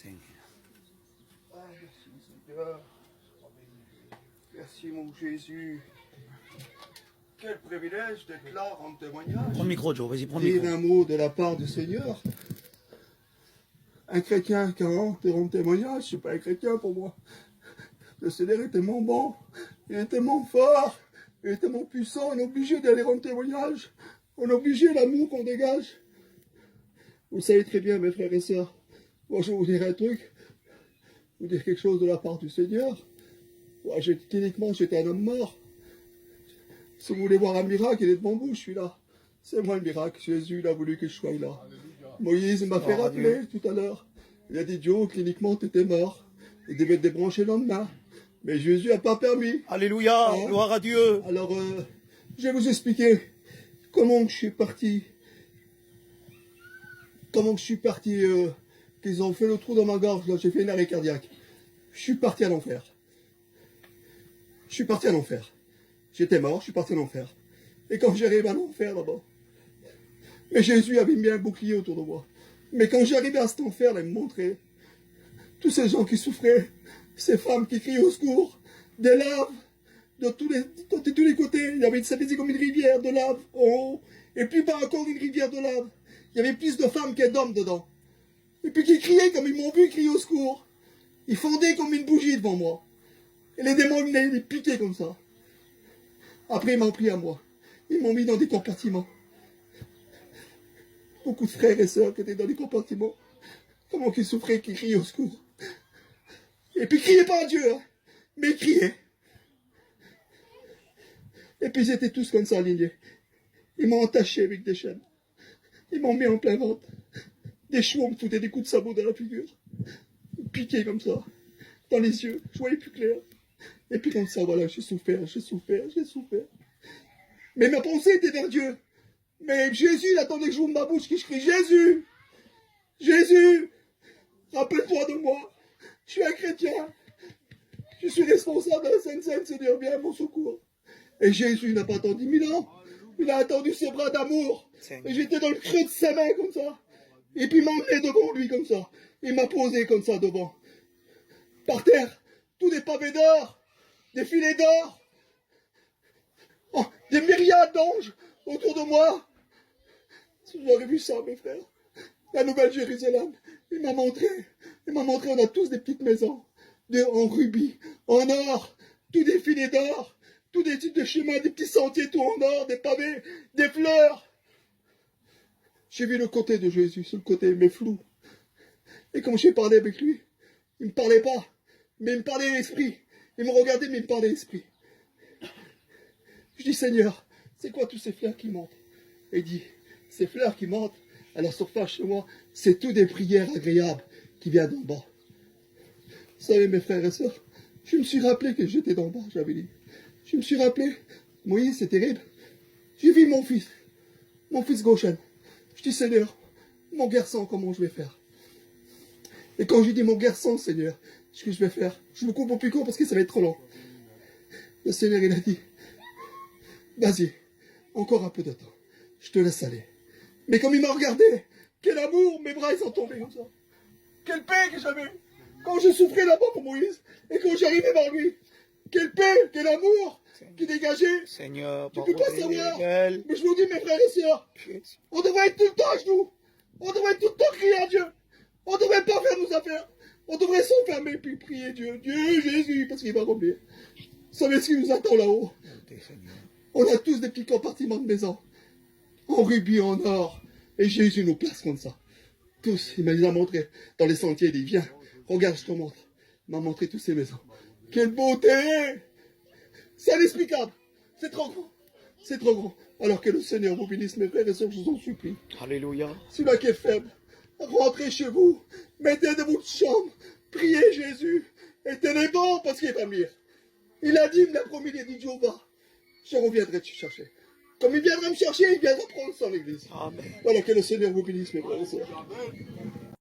Seigneur. Ah, merci Seigneur. Merci mon Jésus. Quel privilège d'être là en témoignage. Prends le micro, Joe, vas-y, prends le Dire micro. un mot de la part du Seigneur. Un chrétien qui rentre en témoignage, c'est pas un chrétien pour moi. Le Seigneur est tellement bon, il est tellement fort, il est tellement puissant, on est obligé d'aller rendre témoignage. On est obligé l'amour qu'on dégage. Vous savez très bien, mes frères et sœurs. Moi, je vais vous dire un truc. Vous dire quelque chose de la part du Seigneur. Moi, cliniquement, j'étais un homme mort. Si vous voulez voir un miracle, il est devant vous, je suis là. C'est moi le miracle. Jésus, il a voulu que je sois là. Moïse m'a fait rappeler tout à l'heure. Il a dit, Joe, cliniquement, tu étais mort. Il devait te débrancher le lendemain. Mais Jésus n'a pas permis. Alléluia, Hein? gloire à Dieu. Alors, je vais vous expliquer comment je suis parti. Comment je suis parti, qu'ils ont fait le trou dans ma gorge, là, j'ai fait une arrêt cardiaque. Je suis parti à l'enfer. Je suis parti à l'enfer. J'étais mort, je suis parti à l'enfer. Et quand j'arrive à l'enfer là-bas, mais Jésus avait mis un bouclier autour de moi. Mais quand j'arrivais à cet enfer, là, il me montrait tous ces gens qui souffraient, ces femmes qui criaient au secours, des laves de tous les côtés. Il y avait, ça faisait comme une rivière de lave en haut, et puis pas encore une rivière de lave. Il y avait plus de femmes que d'hommes dedans. Et puis qui criaient comme ils m'ont vu crier au secours. Ils fondaient comme une bougie devant moi. Et les démons venaient les piquer comme ça. Après, ils m'ont pris à moi. Ils m'ont mis dans des compartiments. Beaucoup de frères et sœurs qui étaient dans les compartiments. Comment qu'ils souffraient, qui criaient au secours. Et puis, criaient pas à Dieu, hein, mais criaient. Et puis, ils étaient tous comme ça, alignés. Ils m'ont entaché avec des chaînes. Ils m'ont mis en plein ventre. Des chevaux me foutaient des coups de sabot dans la figure. Ils piquaient comme ça, dans les yeux. Je voyais plus clair. Et puis comme ça, voilà, j'ai souffert, j'ai souffert, j'ai souffert. Mais ma pensée était vers Dieu. Mais Jésus, il attendait que j'ouvre ma bouche, que je crie Jésus, Jésus, rappelle-toi de moi. Je suis un chrétien. Je suis responsable de la Sainte-Seine, Seigneur, viens à mon secours. Et Jésus n'a pas attendu 1000 ans. Il a attendu ses bras d'amour. Et j'étais dans le creux de sa main comme ça. Et puis il m'a emmené devant lui comme ça. Il m'a posé comme ça devant. Par terre, tous des pavés d'or, des filets d'or, oh, des myriades d'anges autour de moi. Si vous auriez vu ça, mes frères, la Nouvelle Jérusalem, il m'a montré, on a tous des petites maisons, en rubis, en or, tous des filets d'or, tous des types de chemins, des petits sentiers, tout en or, des pavés, des fleurs. J'ai vu le côté de Jésus, sur le côté, mais flou. Et quand j'ai parlé avec lui, il ne me parlait pas, mais il me parlait l'esprit. Il me regardait, mais il me parlait l'esprit. Je dis, Seigneur, c'est quoi tous ces fleurs qui montent? Et il dit, ces fleurs qui montent à la surface chez moi, c'est tout des prières agréables qui viennent d'en bas. Vous savez, mes frères et sœurs, je me suis rappelé que j'étais d'en bas, j'avais dit. Je me suis rappelé, Moïse, c'est terrible. J'ai vu mon fils Goshen. Je dis, Seigneur, mon garçon, comment je vais faire? Et quand j'ai dit mon garçon, Seigneur, ce que je vais faire, je me coupe au plus court parce que ça va être trop long. Le Seigneur, il a dit, vas-y, encore un peu de temps, je te laisse aller. Mais comme il m'a regardé, quel amour, mes bras ils sont tombés comme ça. Quelle paix que j'avais quand je souffrais là-bas pour Moïse et quand j'arrivais vers lui. Quelle paix, quel amour qui dégageait. Seigneur, tu ne peux pas savoir. Mais je vous dis, mes frères et sœurs, on devrait être tout le temps à genoux. On devrait tout le temps crier à Dieu. On ne devrait pas faire nos affaires. On devrait s'enfermer puis prier Dieu. Dieu, Jésus, parce qu'il va revenir. Vous savez ce qui nous attend là-haut? On a tous des petits compartiments de maison. En rubis, en or. Et Jésus nous place comme ça. Tous. Il les a montrés dans les sentiers. Il dit, viens, regarde, je te montre. Il m'a montré toutes ces maisons. Quelle beauté! C'est inexplicable. C'est trop grand. C'est trop grand. Alors que le Seigneur vous bénisse, mes frères et sœurs, je vous en supplie. Alléluia. Celui-là qui est faible, rentrez chez vous, mettez dans votre chambre, priez Jésus, et tenez bon parce qu'il va venir. Il a dit, il m'a promis, il a dit, Jéhovah, je reviendrai te chercher. Comme il viendra me chercher, il viendra prendre son église. Amen. Voilà, que le Seigneur vous bénisse, mes frères et sœurs.